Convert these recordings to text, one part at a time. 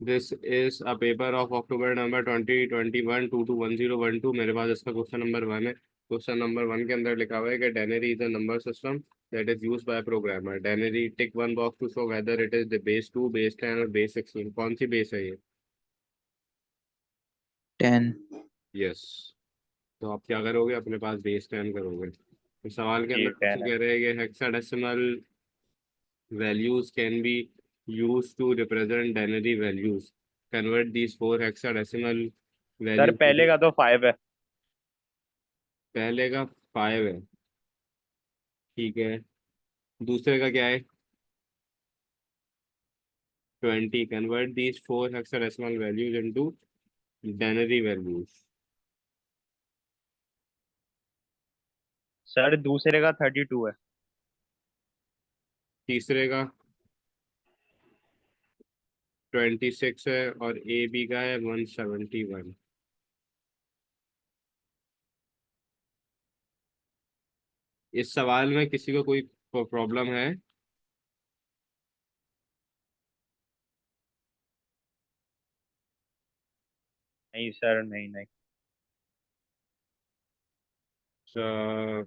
This is a paper of October number 2021 221012। मेरे पास इसका question number 1 है। क्वेश्चन नंबर 1 के अंदर लिखा हुआ है कि denary is a number system that is used by programmer. Denary tick one box to show whether it is the base 2, base 10 और बेस 16। कौन सी बेस है ये? 10। यस। तो आप क्या करोगे? अपने पास बेस 10 करोगे। तो सवाल के जी अंदर आपसे 10 है। कह रहे हैं कि hexadecimal values can be used to represent denary values. Convert these four hexadecimal sir values पहले into। का तो 5 है। पहले का 5 है। ठीक है। दूसरे का क्या है? 20। Convert these four hexadecimal values into denary values। Sir दूसरे का 32 है। तीसरे का 26 है और ए बी का है 171। इस सवाल में किसी को कोई प्रॉब्लम है? नहीं सर, नहीं नहीं। तो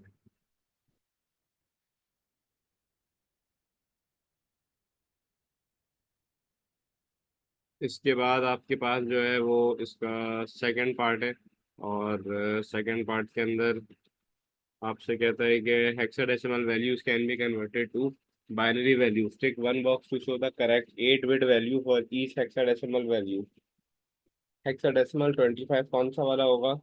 इसके बाद आपके पास जो है वो इसका सेकंड पार्ट है। और सेकंड पार्ट के अंदर आपसे कहता है कि hexadecimal values can be converted to binary values. Tick one box to show the correct 8 bit value for each hexadecimal value. Hexadecimal 25 कौन सा वाला होगा?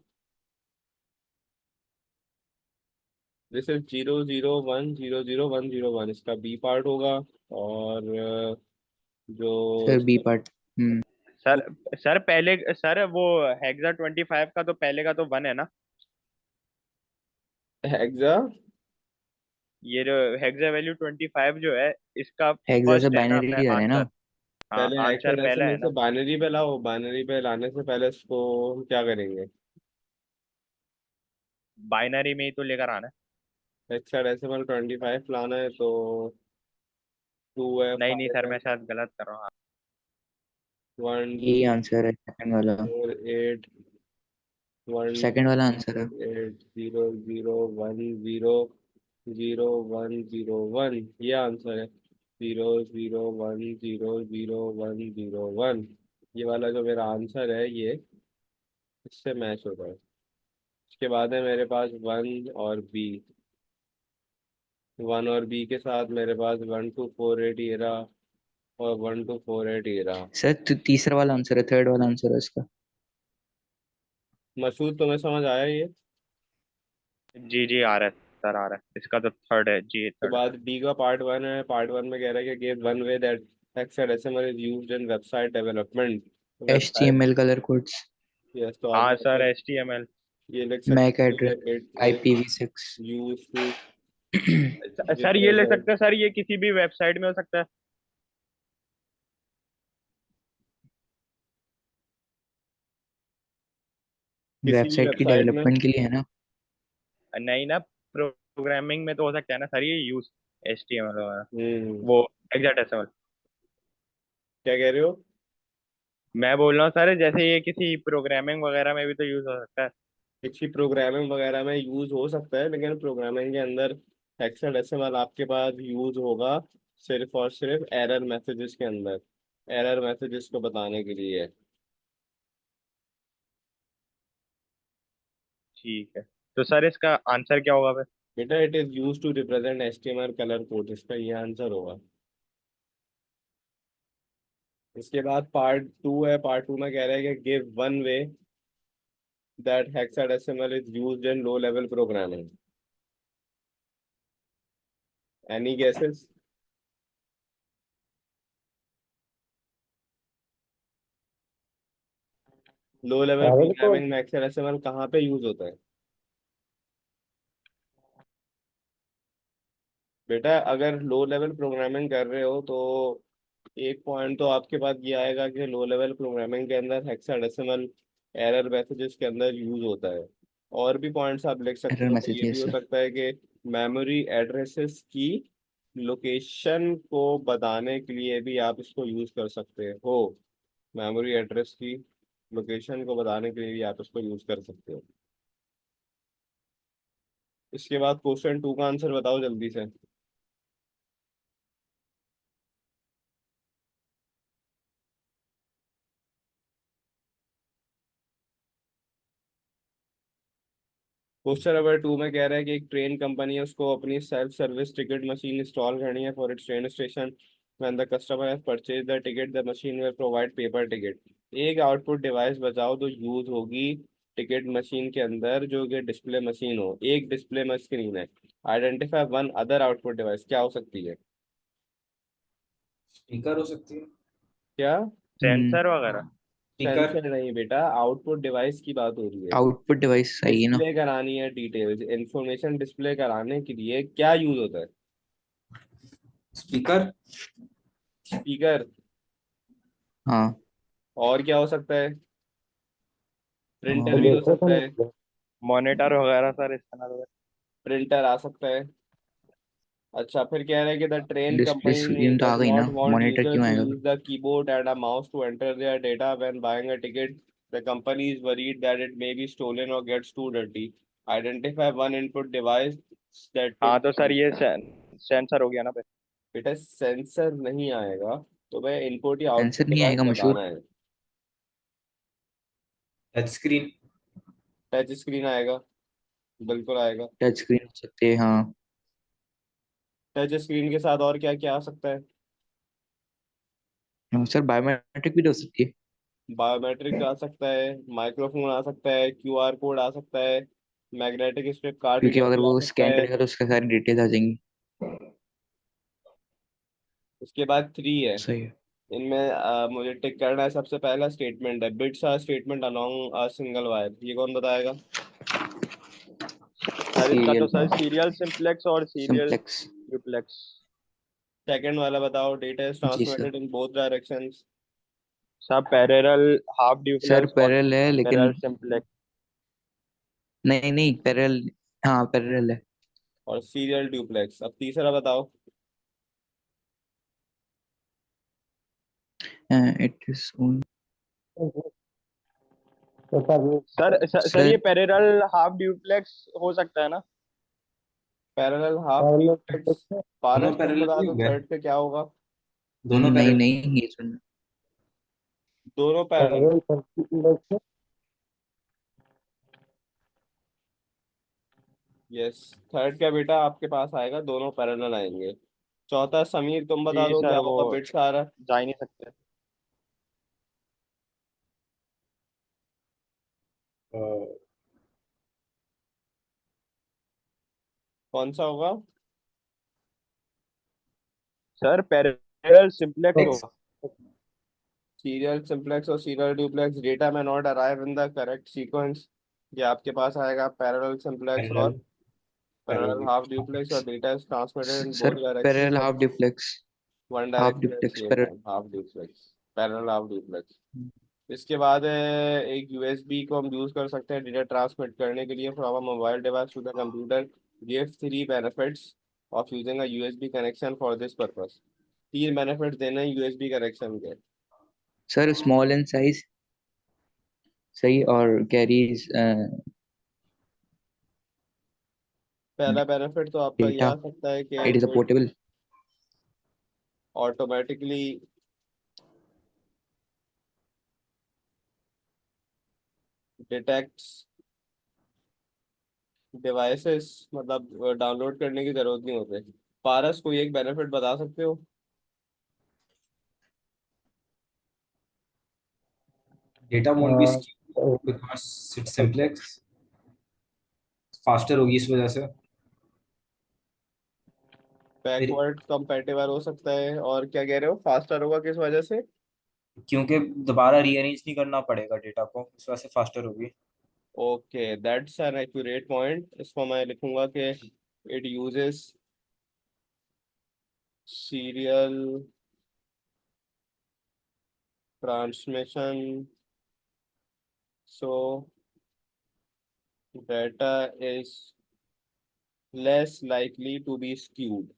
दिस इज 001000101, इसका बी पार्ट होगा। और जो सर बी इसका पार्ट। सर सर पहले सर वो हेक्सा 25 का तो पहले का तो 1 है ना। हेक्सा ये जो हेक्सा वैल्यू 25 जो है, इसका पहले फर्स्ट हेक्सा है ना बाइनरी जा रहे हैं आंसर। ना। हाँ, आंसर पहला हेक्साडेसिमल है से ना। बाइनरी पे लाओ। बाइनरी पे लाने से पहले इसको हम क्या करेंगे? बाइनरी में ही तो लेकर आना है। हेक्साडेसिमल 25 लाना है तो 2 है, नहीं नहीं 5 सर, है, मैं शायद गलत कर रहा हूँ। 1 यही 2 आंसर है सेकंड वाला। 4 8 1 सेकंड वाला आंसर है। 8 0 0 1 0 0 1 0 1। ये आंसर है। 0 0 1 0 0 1 0 1। ये वाला जो मेरा आंसर है ये इससे मैच होता है। इसके बाद है मेरे पास 1 और बी। 1 और बी के साथ मेरे पास 1248 ये रहा और 1248 ये रहा। सर तीसरा वाला आंसर है, थर्ड वाला आंसर है इसका। मसूद तुम्हें समझ आया ये? जी जी आ रहा है सर, आ रहा है। इसका तो थर्ड है जी, के थर्ड है। बाद बी का पार्ट 1 है। पार्ट 1 में कह रहा है कि give one way that hexadecimal is used in website development. Website. HTML colour codes. Yes, तो हाँ आगे सर, मतलब HTML। ये लिख मैक सकते एड्रेस हैं कि it is IPv6। Used to sir ये ले रिप्रेजेंट। सकते हैं सर, ये किसी भी वेबसाइट में हो सकता है। किसी भी वेबसाइट की वेबसाइट में। डेवलपमेंट के लिए है ना। नहीं ना, प्रोग्रामिंग में तो हो सकता है ना सर, ये यूज HTML वगैरह। हम्म। वो हेक्साडेसिमल। क्या कह रहे हो? मैं बोल रहा हूँ सर, जैसे ये किसी प्रोग्रामिंग वगैरह में भी तो यूज हो सकता है। किसी प्रोग्रामिंग वगैरह में यूज हो सकता है लेकिन प्रोग्रामिंग के अंदर हेक्साडेसिमल आपके पास यूज होगा सिर्फ और सिर्फ एरर मैसेजेस के अंदर। एरर मैसेजेस को बताने के लिए। ठीक है, तो सर इसका आंसर क्या होगा फिर। बेटा it is use to represent HTML colour code, इसका ये आंसर होगा। इसके बाद पार्ट 2 है। पार्ट 2 में कह रहा है कि give one way that hexadecimal is used in low level programming. Any guesses? Low level अरे तो प्रोग्रामिंग में हेक्साडेसिमल कहाँ पे यूज होता है? बेटा अगर लो लेवल प्रोग्रामिंग कर रहे हो तो एक पॉइंट तो आपके पास ये आएगा कि लो लेवल प्रोग्रामिंग के अंदर हेक्साडेसिमल एरर मैसेजेस के अंदर यूज होता है। और भी पॉइंट्स आप लिख सकते एरर हो। तो मैसेज, ये भी यस हो सर। सकता है कि मेमोरी एड्रेसेस की लोकेशन को बताने के लिए भी आप इसको यूज कर सकते हो। मेमोरी एड्रेस की लोकेशन को बताने के लिए भी आप इसको यूज कर सकते हो। इसके बाद क्वेश्चन 2 का आंसर बताओ जल्दी से। क्वेश्चन नंबर 2 में कह रहा है कि एक ट्रेन कंपनी है, उसको अपनी self service ticket machine install करनी है for its train station. When the customer has purchase the ticket the machine will provide paper ticket. एक आउटपुट डिवाइस बताओ जो यूज होगी टिकट मशीन के अंदर, जो कि डिस्प्ले मशीन हो। एक डिस्प्ले स्क्रीन है। Identify one other output device, क्या हो सकती है? स्पीकर हो सकती है। क्या? सेंसर वगैरह। स्पीकर। सेंसर नहीं बेटा, आउटपुट डिवाइस की बात हो रही है। आउटपुट डिवाइस सही है ना। डिस्प्ले करानी है डिटेल्स, इंफॉर्मेशन डिस्प्ले कराने के लिए क्या यूज होता है? स्पीकर। स्पीकर। हाँ। और क्या हो सकता है? प्रिंटर भी हो और सकता है। मॉनिटर वगैरह सर, स्कैनर। प्रिंटर आ सकता है। अच्छा, फिर कह रहे हैं कि the train display company screen तो आ डज गई ना, नॉट वांट मॉनिटर यूजर क्यों टू आएगा यूज फिर? The keyboard and a mouse to enter their data when buying a ticket. The company is worried that it may be stolen और gets too dirty. Identify one input device that हाँ could तो sir ये sensor हो गया ना। बेटा sensor नहीं आएगा, तो मैं इनपुट या आंसर आउटपुट नहीं डिवाइस आएगा बताना मशहूर। है। Touch screen. टच स्क्रीन आएगा, बिल्कुल आएगा। टच स्क्रीन हो सकती है हाँ। टच स्क्रीन के साथ और क्या क्या आ सकता है? सर बायोमेट्रिक भी तो हो सकती है। बायोमेट्रिक आ सकता है, माइक्रोफोन आ सकता है, क्यूआर कोड आ सकता है, मैग्नेटिक स्ट्रिप कार्ड क्योंकि रीडर अगर भी आ वो सकता स्कैन है। करेगा तो उसका सारी डिटेल्स आ जाएंगी। उसके बाद 3 है। सही है। इनमें मुझे टिक करना है। सबसे पहला स्टेटमेंट है bits are statement along a single wire, ये कौन बताएगा? सर इसका तो सीरियल सर सीरियल सिंप्लेक्स और सीरियल सिंप्लेक्स। डुप्लेक्स। सेकंड वाला बताओ डेटा इज जी sir. Transmitted in both directions. सब पैरेलल, हाफ सर ड्यूप्लेक्स और पैरेलल है लेकिन पैरेलल सिंप्लेक्स। नहीं नहीं पैरेलल। हाँ पैरेलल है। और सीरियल डुप्लेक्स। अब तीसरा बताओ। इट इज सर ये सर पैरेलल हाफ ड्यूप्लेक्स हो सकता है ना। Parallel half duplex. दोनों पारस तुम पैरेलल बता नहीं दो होंगे। थर्ड पे क्या होगा? दोनों नहीं पैरेलल। नहीं ये सुन। दोनों पैरेलल। यस। थर्ड क्या बेटा आपके पास आएगा, दोनों पैरेलल आएंगे। चौथा समीर तुम बता जी दो क्या सर, वो होगा, बिट्स आ रहा है। जा ही नहीं सकते। कौन सा होगा? Sir parallel simplex x. होगा। सीरियल सिंप्लेक्स और सीरियल डुप्लेक्स। डेटा में not arrive in the correct sequence. ये आपके पास आएगा पैरेलल सिंप्लेक्स और parallel. Parallel parallel. Half duplex. और data is transmitted in sir both directions parallel at half duplex. One half direction at duplex same parallel. Time, half duplex. Parallel half duplex. इसके बाद है एक USB को हम use कर सकते हैं डेटा ट्रांसमिट करने के लिए from a mobile device to the computer. Give 3 benefits of using a USB connection for this purpose. 3 benefits देने हैं यूएसबी कनेक्शन के। सर स्मॉल इन साइज सही और कैरीज पहला बेनिफिट तो आपका ये डेटा। आ सकता है कि it is a it portable. Automatically detects devices, मतलब डाउनलोड करने की जरूरत नहीं होती। पारस कोई एक बेनिफिट बता सकते हो? Data won't be skewed because it's simplex. Faster होगी इस वजह से। मेरी बैकवर्ड कंपैटिबल हो सकता है। और क्या कह रहे हो, फास्टर होगा किस वजह से? क्योंकि दोबारा रीअरेंज नहीं करना पड़ेगा डेटा को, इस वजह से फास्टर होगी। Okay, that's an accurate point. इसको मैं लिखूंगा कि it uses serial transmission so data is less likely to be skewed।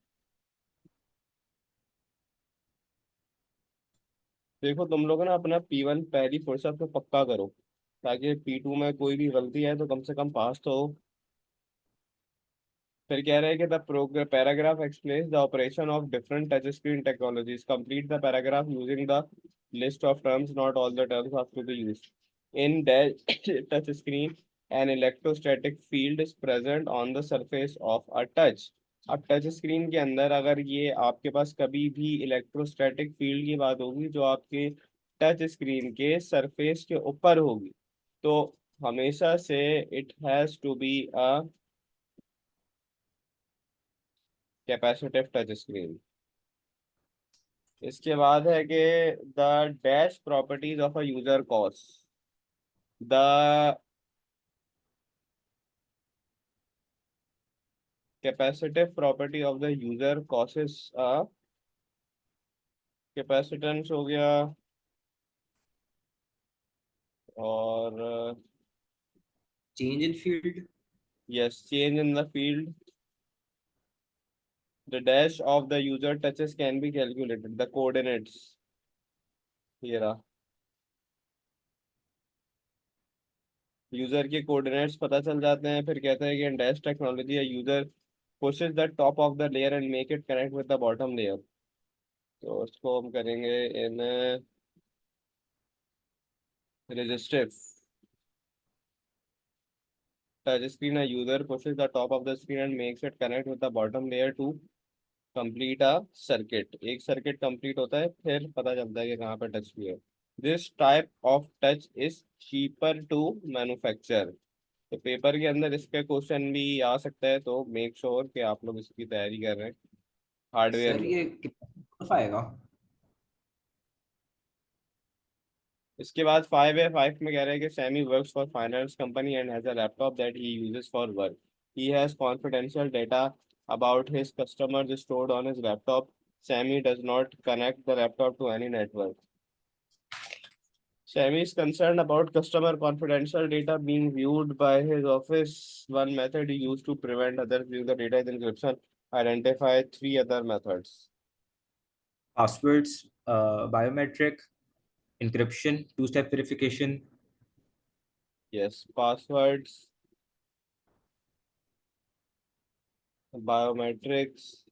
देखो तुम लोग ना अपना P1 पहली फुर्सत में पक्का करो, ताकि P2 में कोई भी गलती है तो कम से कम पास तो हो। फिर कह रहे हैं कि the paragraph explains the operation of different touch screen technologies, complete the paragraph using the list of terms, not all the terms have to be used in touch screen. An electrostatic field is present on the surface of a touch. अब touch screen के अंदर अगर ये आपके पास कभी भी electrostatic field की बात होगी जो आपके टच स्क्रीन के सरफेस के ऊपर होगी, तो हमेशा से it has to be a capacitive touch screen. इसके बाद है कि the dash properties of a user causes, the capacitive property of the user causes a capacitance हो गया, और change in field. Yes change in the field. The dash of the user touches can be calculated, the coordinates ये रहा, user के coordinates पता चल जाते हैं। फिर कहते हैं कि in dash technology user pushes the top of the layer and make it connect with the bottom layer। तो उसको हम करेंगे इन resistive touch screen। A user pushes the top of the screen and makes it connect with the bottom layer to complete a circuit। एक circuit complete होता है फिर पता चलता है कि कहाँ पे टच किया है। This type of touch is cheaper to manufacture. तो पेपर के अंदर इसका क्वेश्चन भी आ सकता है, तो मेक श्योर कि आप लोग इसकी तैयारी कर रहे हैं हार्डवेयर सर में। ये कितना आएगा? इसके बाद 5 है, 5 में कह रहे हैं कि Sammy works for finance company and has a laptop that he uses for work. He has confidential data about his customers stored on his laptop. Sammy does not connect the laptop to any network. Sammy is concerned about customer confidential data being viewed by his office. One method he used to prevent others viewing the data is encryption. Identify 3 other methods. Passwords, biometric, encryption, two-step verification, Yes, passwords, biometrics,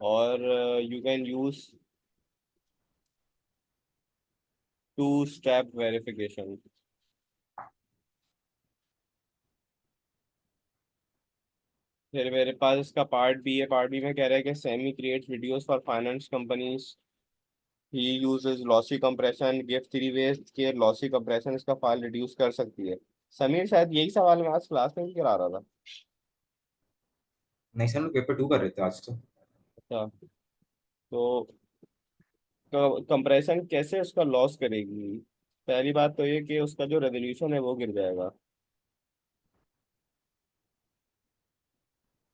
or you can use two-step verification। फिर मेरे पास इसका part B है। Part B में कह रहा है कि semi creates videos for finance companies. He uses lossy compression, give three ways के लॉसी कंप्रेशन इसका फाइल रिड्यूस कर सकती है। समीर शायद यही सवाल मैं आज क्लास में भी करा रहा था। नहीं सर हम पेपर 2 कर रहे थे आज तो। अच्छा, तो कंप्रेशन कैसे उसका लॉस करेगी? पहली बात तो ये कि उसका जो रेजोल्यूशन है वो गिर जाएगा।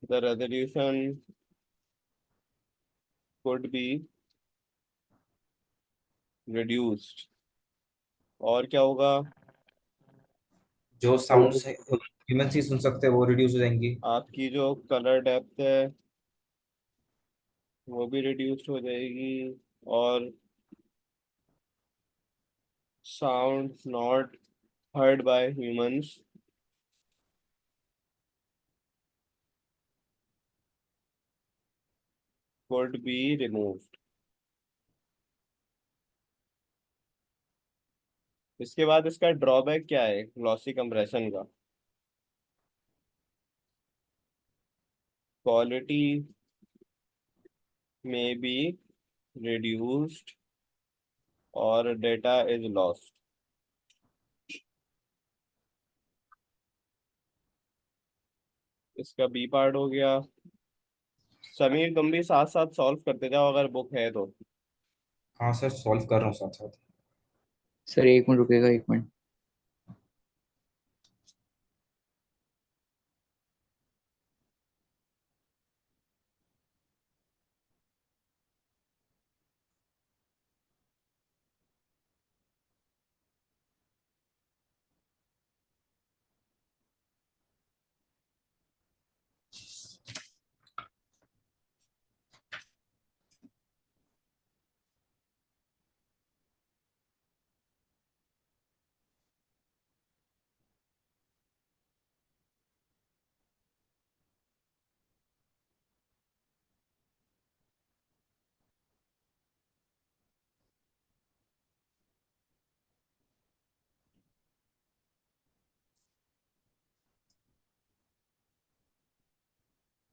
The resolution could be reduced. और क्या होगा? जो साउंड से ह्यूमन ही सुन सकते हैं वो रिड्यूस हो जाएंगी। आपकी जो कलर डेप्थ है वो भी रिड्यूस्ड हो जाएगी, और sound not heard by humans could be removed। इसके बाद इसका ड्रॉबैक क्या है ग्लॉसी कंप्रेशन का? क्वालिटी में बी reduced और डेटा इज लॉस्ट। इसका बी पार्ट हो गया। समीर तुम भी साथ साथ सॉल्व करते जाओ अगर बुक है तो। हाँ सर सॉल्व कर रहा हूँ साथ साथ। सर 1 मिनट रुकेगा, 1 मिनट।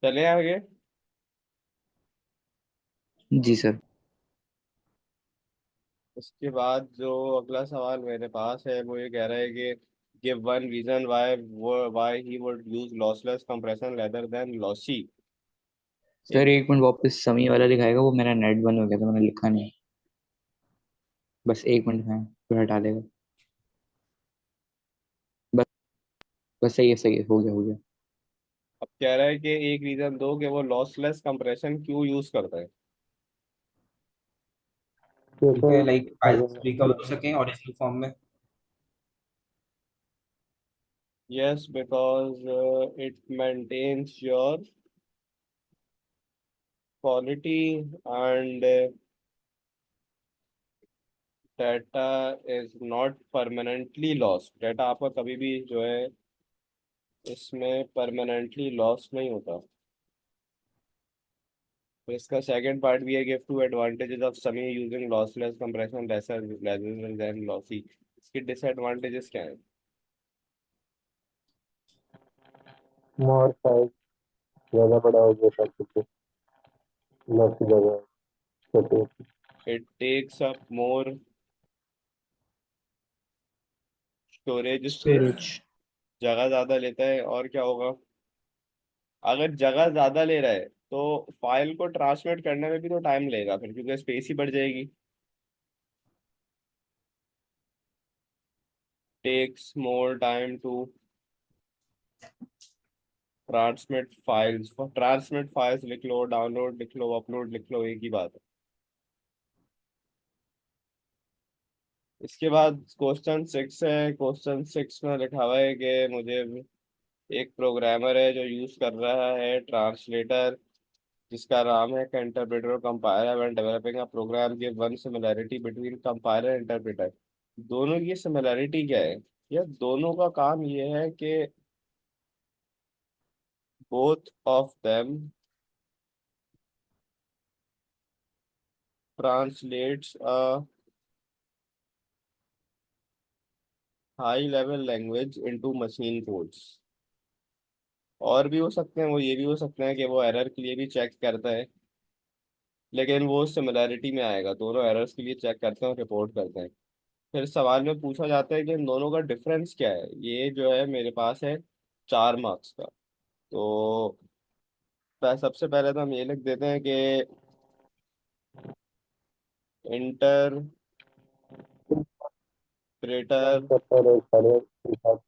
चले आगे। जी सर। उसके बाद जो अगला सवाल मेरे पास है वो ये कह रहा है कि give one reason why he would use lossless compression rather than lossy. Sir एक मिनट, वापस समी वाला लिखाएगा, वो मेरा नेट बंद हो गया था, मैंने लिखा नहीं। बस एक मिनट में फिर हटा देगा। बस बस सही है, हो गया हो गया। अब कह रहा है कि एक रीजन दो कि वो लॉसलेस कंप्रेशन क्यों यूज करता है। क्योंकि जैसे लाइक फाइल्स रिकवर अगर हो सकें ओरिजिनल फॉर्म में। Yes, because it maintains your quality and data is not permanently lost. Data आपका कभी भी जो है इसमें परमानेंटली लॉस्ट नहीं होता। तो इसका सेकंड पार्ट भी है, गिव टू एडवांटेजेस ऑफ समी using lossless compression rather than lossy. इसके डिसएडवांटेजेस क्या है? मोर साइज ज्यादा बड़ा हो गया सब कुछ, लॉस की जगह छोटे। It takes up more storage space. Storage. जगह ज्यादा लेता है। और क्या होगा? अगर जगह ज्यादा ले रहा है तो फाइल को ट्रांसमिट करने में भी तो टाइम लगेगा फिर, क्योंकि स्पेस ही बढ़ जाएगी। Takes more time to transmit files लिख लो, डाउनलोड लिख लो, अपलोड लिख लो, एक ही बात है। इसके बाद क्वेश्चन 6 है। क्वेश्चन 6 में लिखा हुआ है कि मुझे एक प्रोग्रामर है जो यूज कर रहा है ट्रांसलेटर जिसका नाम है इंटरप्रेटर और compiler. When developing a program give one similarity between compiler and interpreter. दोनों की सिमिलरिटी क्या है? यह दोनों का काम ये है कि both of them translates a high level language into machine codes. और भी हो सकते हैं, वो ये भी हो सकते हैं कि वो एरर के लिए भी चेक करता है, लेकिन वो सिमिलैरिटी में आएगा। दोनों एरर्स के लिए चेक करते हैं और रिपोर्ट करते हैं। फिर सवाल में पूछा जाता है कि इन दोनों का डिफरेंस क्या है। ये जो है मेरे पास है 4 मार्क्स का। तो सबसे पहले तो हम ये लिख देते हैं कि इंटरप्रेटर सत्तर एक साढ़े सात।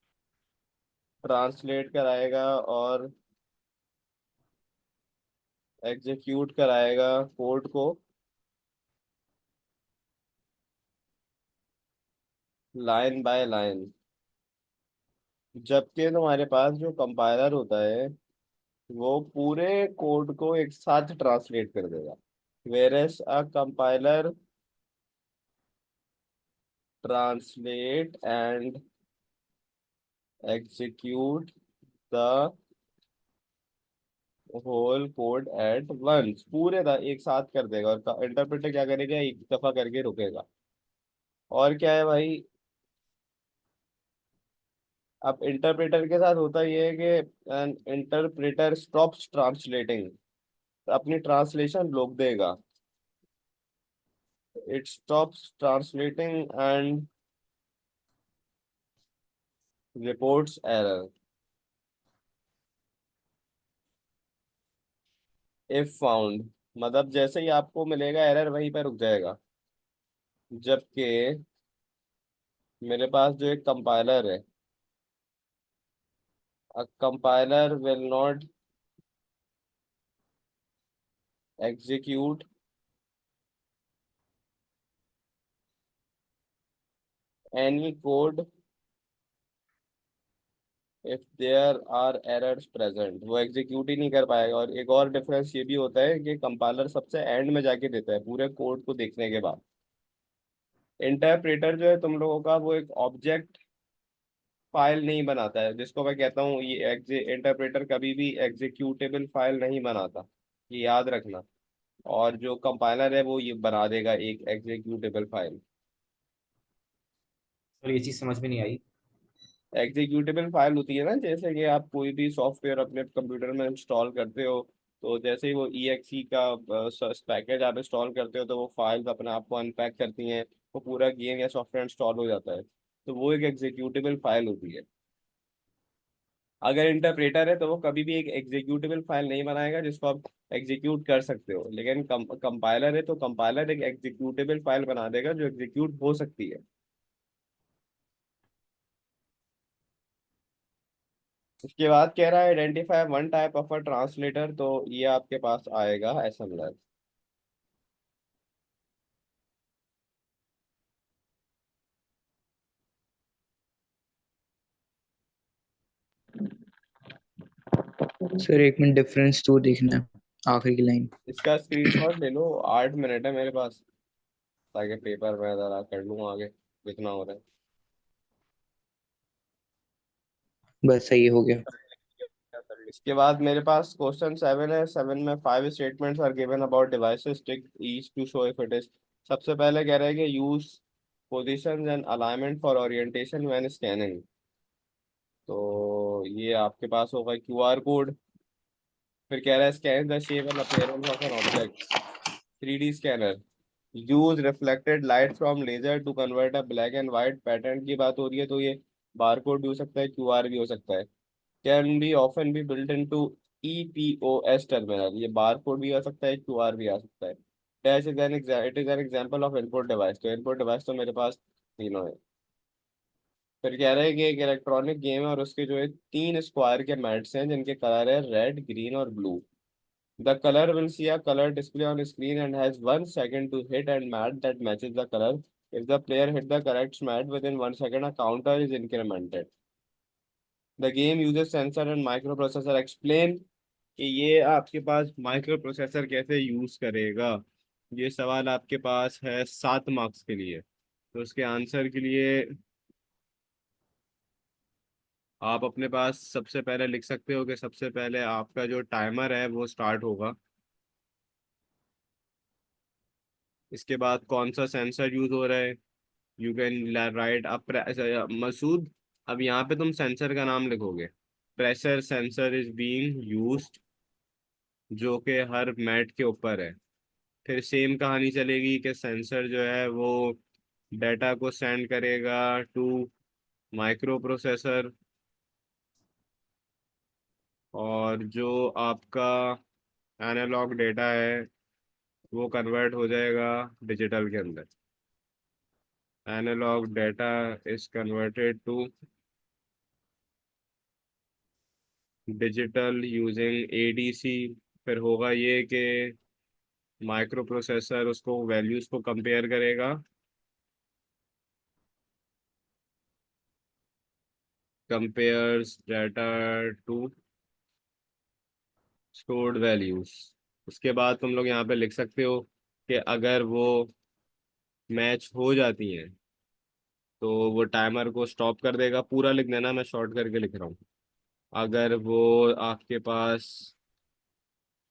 ट्रांसलेट कराएगा और एग्जीक्यूट कराएगा कोड को लाइन बाय लाइन, जबकि तुम्हारे पास जो कंपाइलर होता है वो पूरे कोड को एक साथ ट्रांसलेट कर देगा। Whereas a compiler translate and execute the whole code at once. पूरे एक साथ कर देगा। और इंटरप्रेटर क्या करेगा? एक दफा करके रुकेगा। और क्या है भाई? अब इंटरप्रेटर के साथ होता ये है कि इंटरप्रेटर स्टॉप्स ट्रांसलेटिंग, अपनी ट्रांसलेशन रोक देगा। It stops translating and reports error if found. मतलब जैसे ही आपको मिलेगा एरर वहीं पर रुक जाएगा। जबकि मेरे पास जो एक कंपाइलर है, a compiler will not execute any code if there are errors present। वो एग्जीक्यूट ही नहीं कर पाएगा। और एक और डिफरेंस ये भी होता है कि कंपाइलर सबसे एंड में जाके देता है पूरे कोड को देखने के बाद। इंटरप्रेटर जो है तुम लोगों का, वो एक ऑब्जेक्ट फाइल नहीं बनाता है, जिसको मैं कहता हूँ ये इंटरप्रेटर कभी भी एग्जीक्यूटेबल फाइल नहीं बनाता, ये याद रखना। और जो कंपाइलर है वो ये बना देगा एक एग्जीक्यूटेबल फाइल। और ये चीज समझ में नहीं आई। एग्जीक्यूटेबल फाइल होती है ना, जैसे कि आप कोई भी सॉफ्टवेयर अपने कंप्यूटर में इंस्टॉल करते हो, तो जैसे ही वो EXE का पैकेज आप इंस्टॉल करते हो तो वो फाइल्स अपने आप को अनपैक करती हैं, वो पूरा गेम या सॉफ्टवेयर इंस्टॉल हो जाता है, तो वो एक एग्जीक्यूटेबल फाइल होती है। अगर इंटरप्रेटर है तो वो कभी भी एक एग्जीक्यूटेबल फाइल नहीं बनाएगा जिसको आप एग्जीक्यूट कर सकते हो, लेकिन कंपाइलर है तो कंपाइलर एक एग्जीक्यूटेबल फाइल बना देगा जो एग्जीक्यूट हो सकती है। उसके बाद कह रहा है identify one type of a translator, तो ये आपके पास आएगा assembler। सर 1 मिनट डिफरेंस टू देखना है, आखिरी की लाइन। इसका स्क्रीनशॉट ले लो, 8 मिनट है मेरे पास, ताकि पेपर में जरा कर लूँ आगे, लिखना हो रहा है। बस सही हो गया। इसके बाद मेरे पास क्वेश्चन 7 है। 7 में 5 statements are given about devices, tick each to show if it is. सबसे पहले कह रहा है कि use positions and alignment for orientation when scanning, तो ये आपके पास होगा QR कोड। फिर कह रहा है scan the shape and appearance of an object, 3D scanner. Use reflected light from laser to convert a black and white pattern की बात हो रही है, तो ये बारकोड भी हो सकता है, QR भी हो सकता है। Can be often be built into EPOS terminal, ये बारकोड भी आ सकता है, QR भी आ सकता है। Dash is an it is an example of input device, तो इनपुट डिवाइस तो मेरे पास तीनों है। फिर कह रहे हैं कि एक इलेक्ट्रॉनिक गेम है और उसके जो है 3 स्क्वायर के मैट्स हैं जिनके कलर है रेड, ग्रीन और blue. The color will see a color display on screen and has 1 second to hit and mat that matches the color. If the player hit the correct mat within 1 second, a counter is incremented. The game uses sensor and microprocessor. Explain कि ये आपके पास micro processor कैसे use करेगा। ये सवाल आपके पास है 7 marks के लिए, तो उसके आंसर के लिए आप अपने पास सबसे पहले लिख सकते हो कि सबसे पहले आपका जो टाइमर है वो स्टार्ट होगा। इसके बाद कौन सा सेंसर यूज हो रहा है, you can write up Masood. अब यहाँ पे तुम सेंसर का नाम लिखोगे, pressure sensor is being used, जो कि हर मैट के ऊपर है। फिर सेम कहानी चलेगी कि सेंसर जो है वो डाटा को सेंड करेगा टू माइक्रो प्रोसेसर, और जो आपका एनालॉग डेटा है वो कन्वर्ट हो जाएगा डिजिटल के अंदर। Analog data is converted to digital using ADC। फिर होगा ये कि माइक्रो प्रोसेसर उसको वैल्यूज को कंपेयर करेगा, compares data to stored values. उसके बाद तुम लोग यहाँ पे लिख सकते हो कि अगर वो मैच हो जाती हैं तो वो टाइमर को स्टॉप कर देगा। पूरा लिख देना, मैं शॉर्ट करके लिख रहा हूँ। अगर वो आपके पास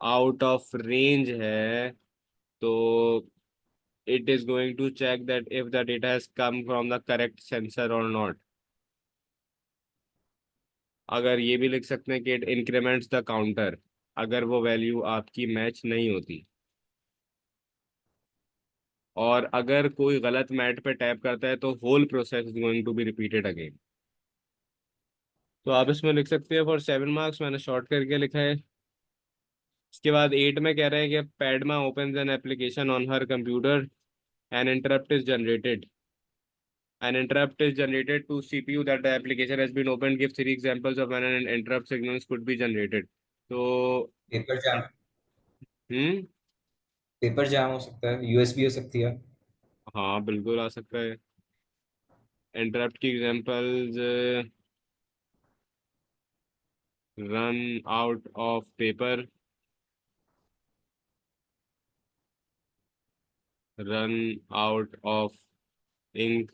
आउट ऑफ रेंज है तो it is going to check that if the data has come from the correct sensor or not। अगर ये भी लिख सकते हैं कि it increments the counter, अगर वो वैल्यू आपकी मैच नहीं होती। और अगर कोई गलत मैट पे टैप करता है तो whole process is going to be repeated again. तो आप इसमें लिख सकते हैं फॉर 7 मार्क्स, मैंने शॉर्ट करके लिखा है। इसके बाद 8 में कह रहा है कि Padma opens an application on her computer, an interrupt is generated. An interrupt is generated to CPU that the application has been opened. Give 3 examples of when an interrupt signals could be generated. तो paper jam, हम्म, paper jam हो सकता है, USB हो सकती है। हाँ बिल्कुल आ सकता है। इंटरप्ट की examples, run out of paper, run out of ink,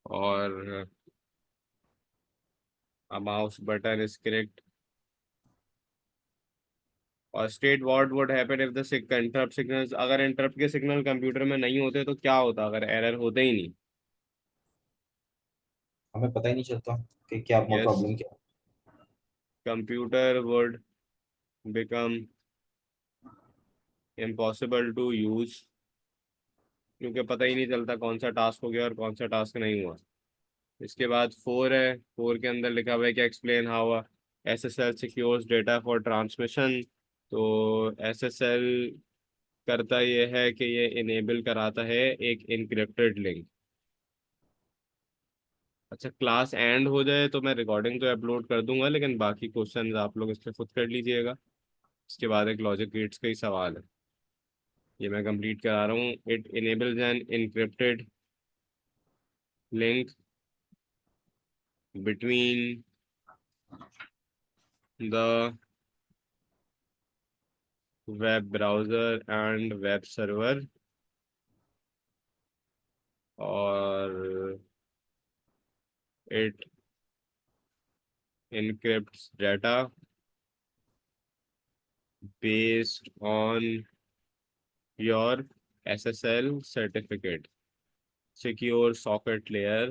और a mouse button is correct। और state what would happen if the interrupt signals, अगर इंटरप्ट के सिग्नल कंप्यूटर में नहीं होते तो क्या होता, अगर एरर होते ही नहीं। हमें पता ही नहीं चलता कि क्या Yes, प्रॉब्लम क्या है। computer would become impossible to use क्योंकि पता ही नहीं चलता कौन सा टास्क हो गया और कौन सा टास्क नहीं हुआ। इसके बाद 4 है, 4 के अंदर लिखा हुआ है कि explain how SSL secures data for transmission. तो SSL करता ये है कि ये इनेबल कराता है एक इनक्रिप्टेड लिंक। अच्छा, क्लास एंड हो जाए तो मैं रिकॉर्डिंग तो अपलोड कर दूंगा, लेकिन बाकी क्वेश्चंस आप लोग इस पे खुद कर लीजिएगा। इसके बाद एक लॉजिक गेट्स का ही सवाल है, ये मैं कंप्लीट करा रहा हूँ। It enables an encrypted link between the web browser and web server, और it encrypts data based on your SSL certificate secure socket layer,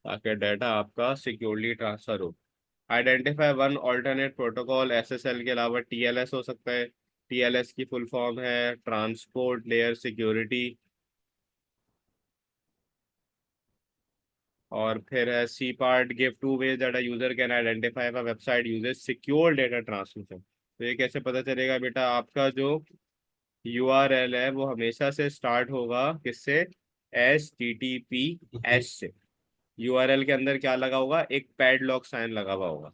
ताकि डाटा आपका सिक्योरली ट्रांसफर हो। Identify one alternate protocol, SSL के अलावा TLS हो सकता है। TLS की फुल फॉर्म है ट्रांसपोर्ट लेयर सिक्योरिटी। और फिर है C part, give two ways that a user can identify a website uses secure data transmission. तो ये कैसे पता चलेगा बेटा, आपका जो URL है वो हमेशा से स्टार्ट होगा किससे, HTTPS से। URL के अंदर क्या लगा होगा, एक पैडलॉक साइन लगा हुआ होगा।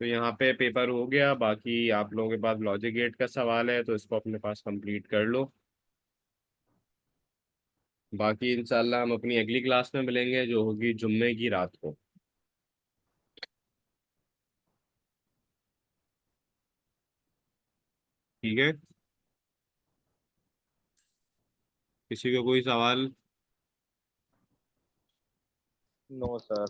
तो यहाँ पे पेपर हो गया, बाकी आप लोगों के पास लॉजिक गेट का सवाल है तो इसको अपने पास कंप्लीट कर लो। बाकी इंशाल्लाह हम अपनी अगली क्लास में मिलेंगे जो होगी जुम्मे की रात को। ठीक है, किसी को कोई सवाल? No sir.